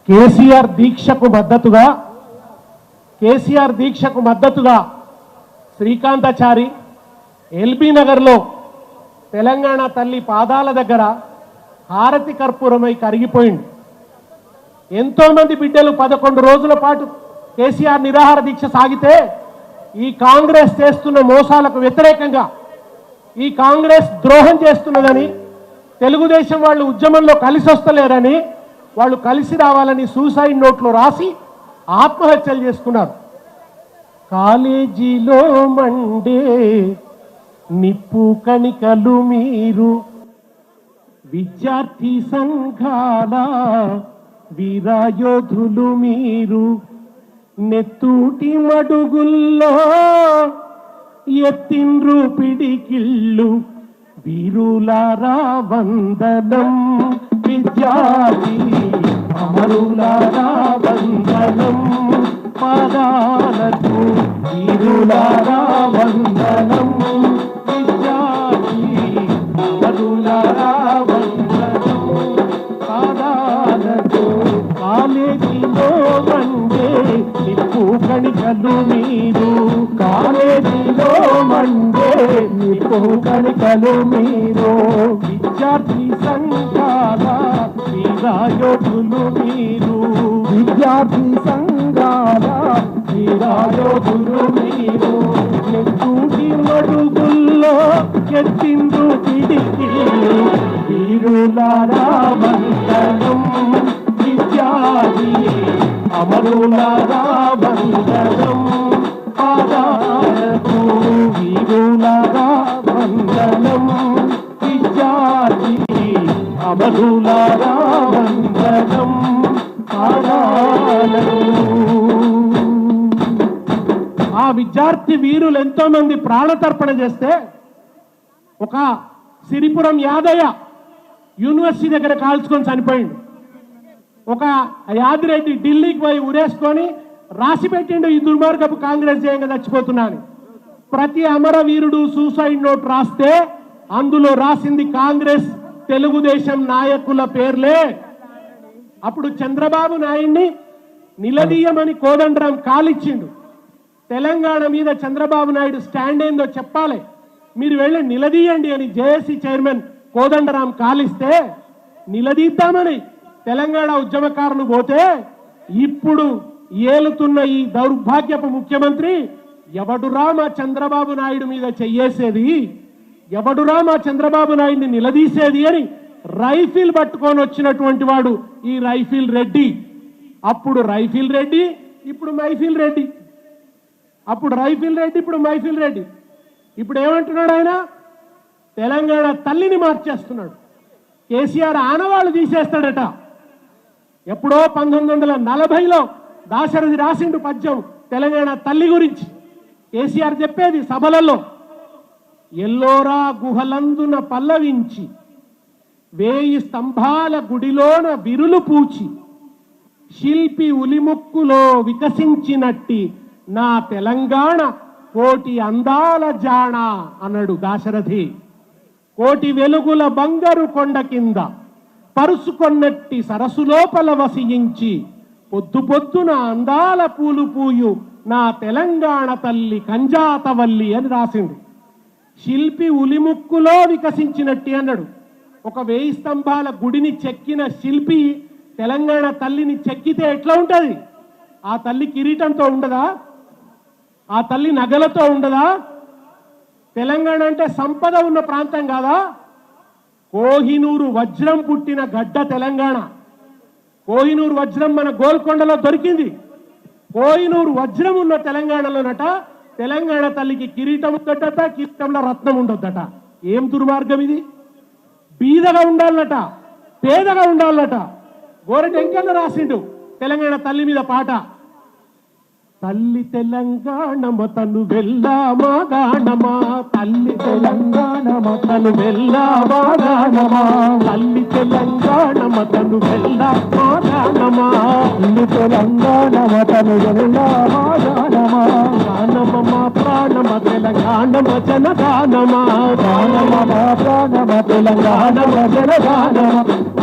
కేసీఆర్ దీక్షకు మద్దతుగా శ్రీకాంతాచారి ఎల్బీ నగర్లో తెలంగాణ తల్లి పాదాల దగ్గర హారతి కర్పూరమై కరిగిపోయింది. ఎంతో మంది బిడ్డలు 11 రోజుల పాటు కేసీఆర్ నిరాహార దీక్ష సాగితే ఈ కాంగ్రెస్ చేస్తున్న మోసాలకు వ్యతిరేకంగా, ఈ కాంగ్రెస్ ద్రోహం చేస్తున్నదని, తెలుగుదేశం వాళ్ళు ఉద్యమంలో కలిసి వస్తలేరని, వాళ్ళు కలిసి రావాలని సూసైడ్ నోట్లో రాసి ఆత్మహత్యలు చేసుకున్నారు. కాలేజీలో మండే నిప్పు కణికలు మీరు, విద్యార్థి సంఘాల వీరయోధులు మీరు, నెత్తూటి మడుగుల్లో ఎత్తిండ్రు పిడికిళ్ళు, వీరులారా వందనం, విద్యార్థి అమరులారా వందనం, పాదాలకు వీరులారా వందనం, విద్యార్థి అమరులారా వందనం, పాదాలకు. కాలేజీలో మండే నిప్పు కణికలు మీరు, కాలేజీలో మండే నిప్పు కణికలు మీరు, విద్యార్థి సంఘాల వీరయోధులు మీరు, విద్యార్థి సంఘాల వీరయోధులు మీరు, నెత్తూటి మడుగుల్లో ఎత్తిండ్రు పిడికిళ్ళు, వీరులారా వందనం, విద్యార్థి అమరులారా వందనం, పాదాలకు వీరులారా వందనం, విద్యార్థి అమరులారా వందనం, పాదాలకు. ఆ విద్యార్థి వీరులు ఎంతో మంది ప్రాణతర్పణ చేస్తే ఒక సిరిపురం యాదయ్య యూనివర్సిటీ దగ్గర కాల్చుకొని చనిపోయిండు. ఒక యాదిరెడ్డి ఢిల్లీకి పోయి ఉరేసుకొని రాసి పెట్టిండు, ఈ దుర్మార్గపు కాంగ్రెస్ చేయంగా చచ్చిపోతున్నాను. ప్రతి అమరవీరుడు సూసైడ్ నోట్ రాస్తే అందులో రాసింది కాంగ్రెస్ తెలుగుదేశం నాయకుల పేర్లే. అప్పుడు చంద్రబాబు నాయుడిని నిలదీయమని కోదండరాం కాలిచ్చిండు. తెలంగాణ మీద చంద్రబాబు నాయుడు స్టాండ్ ఏందో చెప్పాలి, మీరు వెళ్ళి నిలదీయండి అని జేఏసీ చైర్మన్ కోదండరాం కాలిస్తే నిలదీద్దామని తెలంగాణ ఉద్యమకారులు పోతే, ఇప్పుడు ఏలుతున్న ఈ దౌర్భాగ్యపు ముఖ్యమంత్రి ఎవడురా మా చంద్రబాబు నాయుడు మీద చెయ్యేసేది, ఎవడురా మా చంద్రబాబు నాయుడిని నిలదీసేది అని రైఫిల్ పట్టుకొని వచ్చినటువంటి వాడు ఈ రైఫిల్ రెడ్డి. అప్పుడు రైఫిల్ రెడ్డి, ఇప్పుడు మైఫిల్ రెడ్డి. అప్పుడు రైఫిల్ రెడ్డి, ఇప్పుడు మైఫిల్ రెడ్డి. ఇప్పుడు ఏమంటున్నాడు ఆయన? తెలంగాణ తల్లిని మార్చేస్తున్నాడు. కేసీఆర్ ఆనవాళ్ళు తీసేస్తాడట. ఎప్పుడో 1940లో దాశరథి రాసిండు పద్యం తెలంగాణ తల్లి గురించి. కేసీఆర్ చెప్పేది సభలలో, ఎల్లోరా గుహలందున పల్లవించి, 1000 స్తంభాల గుడిలోన విరులు పూచి, శిల్పి ఉలిముక్కులో వికసించినట్టి నా తెలంగాణ కోటి అందాల జాణ అన్నాడు దాశరథి. కోటి వెలుగుల బంగారు కొండ కింద పరుసుకొన్నట్టి సరస్సులోపల వసించి, పొద్దు పొద్దున అందాల పూలు పూయు నా తెలంగాణ తల్లి కంజాతవల్లి అని రాసిండు. శిల్పి ఉలిముక్కులో వికసించినట్టి అన్నాడు. ఒక 1000 స్తంభాల గుడిని చెక్కిన శిల్పి తెలంగాణ తల్లిని చెక్కితే ఎట్లా ఉంటుంది? ఆ తల్లి కిరీటంతో ఉండదా? ఆ తల్లి నగలతో ఉండదా? తెలంగాణ అంటే సంపద ఉన్న ప్రాంతం కాదా? కోహినూరు వజ్రం పుట్టిన గడ్డ తెలంగాణ. కోహినూరు వజ్రం మన గోల్కొండలో దొరికింది. కోహినూరు వజ్రం ఉన్న తెలంగాణలోనట తెలంగాణ తల్లికి కిరీటం ఉండొద్దట, కిరీటంలో రత్నం ఉండొద్దట. ఏం దుర్మార్గం ఇది! బీదగా ఉండాలట, పేదగా ఉండాలట. గోరటెంకన్న రాసిండు తెలంగాణ తల్లి మీద పాట. తల్లి తెలంగాణమ తను వెళ్ళామా గానమా, తల్లి తెలంగాణమ తను వెళ్ళామా గానమా, తల్లి తెలంగాణమ తను వెళ్ళామా గానమా, తల్లి తెలంగాణమ తను వెళ్ళామా గానమా, గానమ మా ప్రాణమ తెలంగాణమ జనగానమా, గానమ మా ప్రాణమ తెలంగాణమ జనగానమ.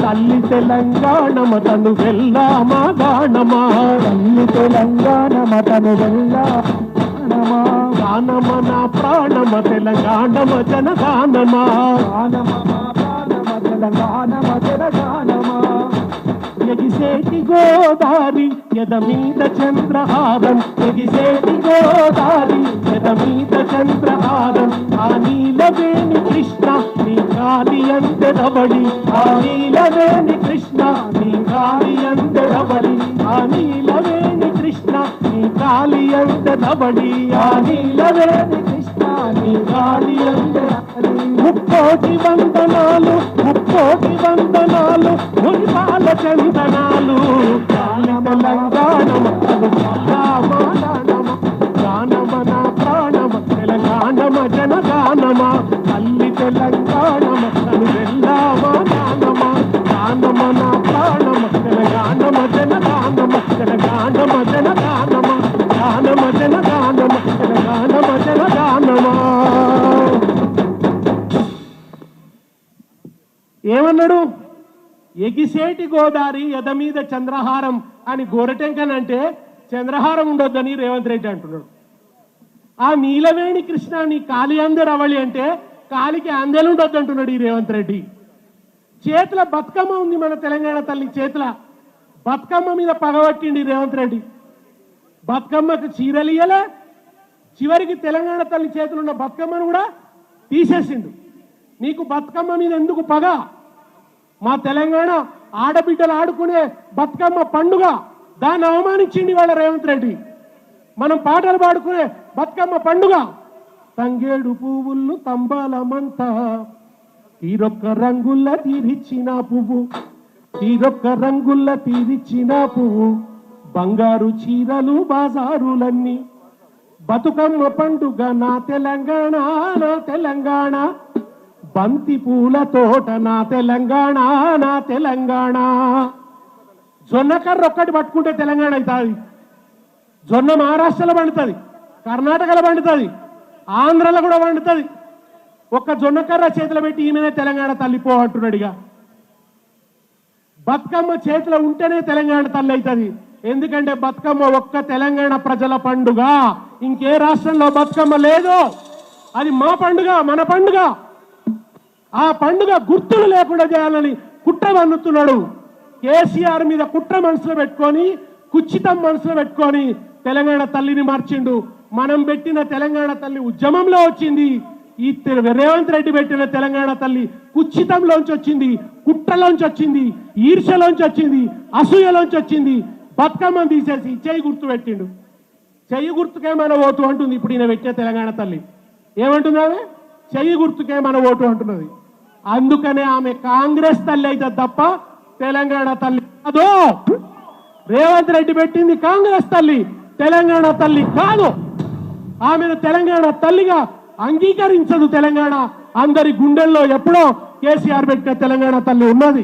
తల్లి తెలంగాణమ తను వెళ్ళామా గానమా, తల్లి తెలంగాణమ తను వెళ్ళామా, గానమ నా ప్రాణమ తెలంగాణమ జనగానమా, తెలంగాణమ తెలంగాణమా. ఎగిసేటి గోదారి ఎద మీద చంద్రహారం, ఎగిసేటి గోదారి ఎద మీద చంద్రహారం, ఆ నీలవేణి కృష్ణ నీ గాలి అందెరబడి, ఆ నీలవేణి కృష్ణ నీ గాలి అందెరబడి, ఆ నీలవేణి కృష్ణ నీ గాలి అందెరబడి, ఆ నీలవేణి కృష్ణ నీ గాలి అందెరబడి. ముక్కోటి వందనాలు ముక్కోటి వందనాలు మురిపాల చందనాలు, తెలంగాణమ గానమ నా ప్రాణమ తెలంగాణమ జనగానమ, తల్లి తెలంగాణమ తను వెళ్ళామా గానమ, గానమ నా ప్రాణమ తెలంగాణమ జనగానమ, తెలంగాణమ జనగానమ, గానమ జనగానమ తెలంగాణమ జనగానమ. ఏమన్నాడు? ఎగిసేటి గోదారి ఎద మీద చంద్రహారం అని గోరటెంకనంటే చంద్రహారం ఉండొద్దని రేవంత్ రెడ్డి అంటున్నాడు. ఆ నీలవేణి కృష్ణ నీ కాలి అందరవళి అంటే కాలికి అందెలు ఉండొద్దు అంటున్నాడు ఈ రేవంత్ రెడ్డి. చేతుల బతుకమ్మ ఉంది మన తెలంగాణ తల్లి చేతుల బతుకమ్మ మీద పగబట్టిండి రేవంత్ రెడ్డి. బతుకమ్మకు చీరలియలే, చివరికి తెలంగాణ తల్లి చేతులున్న బతుకమ్మను కూడా తీసేసిండు. నీకు బతుకమ్మ మీద ఎందుకు పగ? మా తెలంగాణ ఆడబిడ్డలు ఆడుకునే బతుకమ్మ పండుగ, దాన్ని అవమానించింది వాళ్ళ రేవంత్ రెడ్డి. మనం పాటలు పాడుకునే బతుకమ్మ పండుగ, తంగేడు పువ్వులు తంబాలమంతా తీరొక్క రంగుల్ల తీరిచ్చిన పువ్వు, తీరొక్క రుంగుల్ల తీరిచ్చిన పువ్వు, బంగారు చీరలు బాజారులన్నీ, బతుకమ్మ పండుగ నా తెలంగాణ నా తెలంగాణ, బంతి పూల తోట నా తెలంగాణ నా తెలంగాణ. జొన్నకర్ర ఒక్కటి పట్టుకుంటే తెలంగాణ అవుతుంది. జొన్న మహారాష్ట్రలో పండుతుంది, కర్ణాటకలో పండుతుంది, ఆంధ్రలో కూడా పండుతుంది. ఒక్క జొన్నకర్ర చేతిలో పెట్టి ఈమెనే తెలంగాణ తల్లిపో అంటున్నాడుగా. బతుకమ్మ చేతిలో ఉంటేనే తెలంగాణ తల్లి అవుతుంది. ఎందుకంటే బతుకమ్మ ఒక్క తెలంగాణ ప్రజల పండుగ, ఇంకే రాష్ట్రంలో బతుకమ్మ లేదు. అది మా పండుగ, మన పండుగ. ఆ పండుగ గుర్తులు లేకుండా చేయాలని కుట్ర వన్నుతున్నాడు. కేసీఆర్ మీద కుట్ర మనసులో పెట్టుకొని, కుచ్చితం మనసులో పెట్టుకొని తెలంగాణ తల్లిని మార్చిండు. మనం పెట్టిన తెలంగాణ తల్లి ఉద్యమంలో వచ్చింది. ఈ రేవంత్ రెడ్డి పెట్టిన తెలంగాణ తల్లి కుచ్చితంలోంచి వచ్చింది, కుట్రలోంచి వచ్చింది, ఈర్ష్యలోంచి వచ్చింది, అసూయలోంచి వచ్చింది. బతుకమ్మను తీసేసి చెయ్యి గుర్తు పెట్టిండు. చెయ్యి గుర్తుకే మన ఓటు అంటుంది ఇప్పుడు ఈయన పెట్టే తెలంగాణ తల్లి. ఏమంటుంది ఆమె? చెయ్యి గుర్తుకే మన ఓటు అంటున్నది. అందుకనే ఆమె కాంగ్రెస్ తల్లి అయితే తప్ప తెలంగాణ తల్లి కాదు. రేవంత్ రెడ్డి పెట్టింది కాంగ్రెస్ తల్లి, తెలంగాణ తల్లి కాదు. ఆమెను తెలంగాణ తల్లిగా అంగీకరించదు తెలంగాణ. అందరి గుండెల్లో ఎప్పుడో కేసీఆర్ పెట్టిన తెలంగాణ తల్లి ఉన్నది.